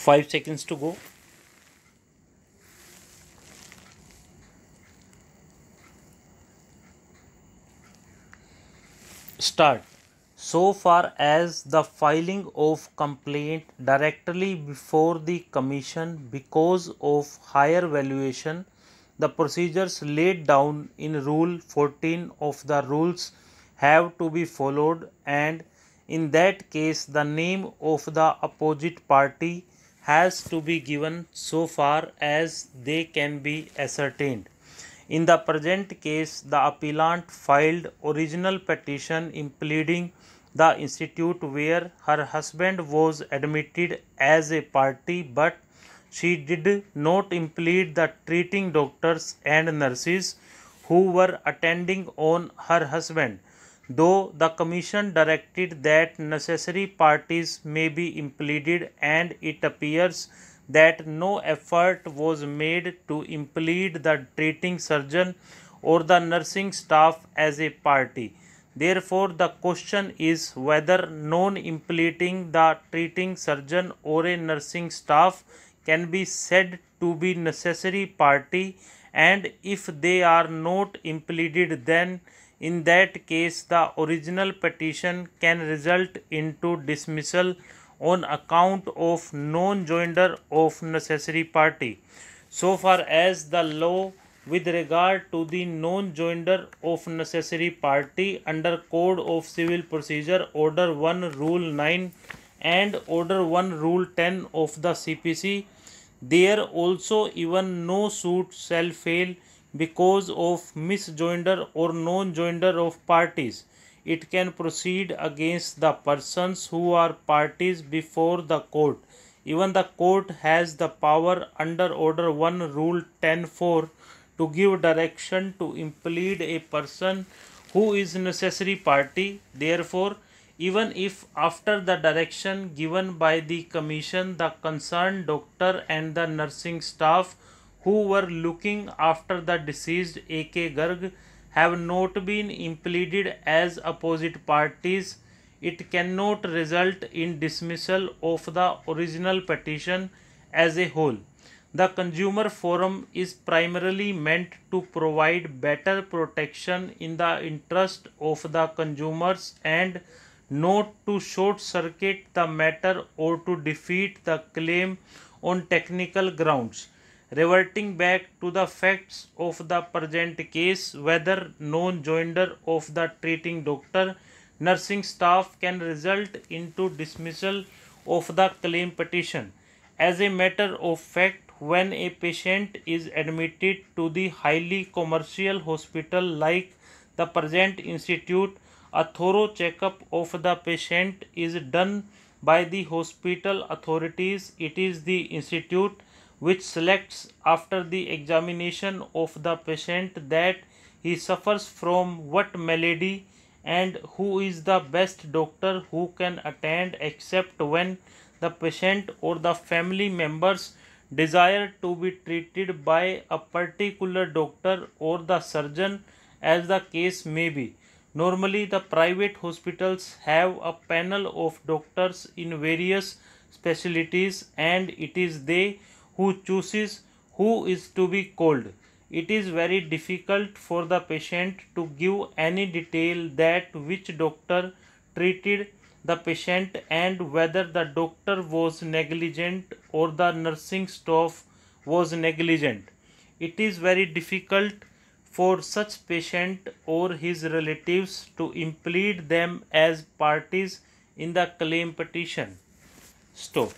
5 seconds to go. Start. So far as the filing of complaint directly before the commission because of higher valuation, the procedures laid down in Rule 14 of the rules have to be followed, and in that case the name of the opposite party has to be given so far as they can be ascertained. In the present case, the appellant filed original petition impleading the institute where her husband was admitted as a party, but she did not implead the treating doctors and nurses who were attending on her husband, though the commission directed that necessary parties may be impleaded, and it appears that no effort was made to implead the treating surgeon or the nursing staff as a party. Therefore, the question is whether non-impleading the treating surgeon or a nursing staff can be said to be necessary party, and if they are not impleaded, then in that case the original petition can result into dismissal on account of non-joinder of necessary party. So far as the law with regard to the non-joinder of necessary party under Code of Civil Procedure Order 1 Rule 9 and Order 1 Rule 10 of the CPC, there also even no suit shall fail because of misjoinder or non-joinder of parties. It can proceed against the persons who are parties before the court. Even the court has the power under Order 1 Rule 10(4) to give direction to implead a person who is necessary party. Therefore, even if after the direction given by the commission the concerned doctor and the nursing staff who were looking after the deceased A.K. Garg have not been impleaded as opposite parties, it cannot result in dismissal of the original petition as a whole. The consumer forum is primarily meant to provide better protection in the interest of the consumers and not to short circuit the matter or to defeat the claim on technical grounds. Reverting back to the facts of the present case, whether non-joinder of the treating doctor, nursing staff can result into dismissal of the claim petition. As a matter of fact, when a patient is admitted to the highly commercial hospital like the present institute, a thorough checkup of the patient is done by the hospital authorities. It is the institute which selects after the examination of the patient that he suffers from what malady and who is the best doctor who can attend, except when the patient or the family members desire to be treated by a particular doctor or the surgeon, as the case may be. Normally, the private hospitals have a panel of doctors in various specialties, and it is they who chooses who is to be called. It is very difficult for the patient to give any detail that which doctor treated the patient and whether the doctor was negligent or the nursing staff was negligent. It is very difficult for such patient or his relatives to implead them as parties in the claim petition. Stop.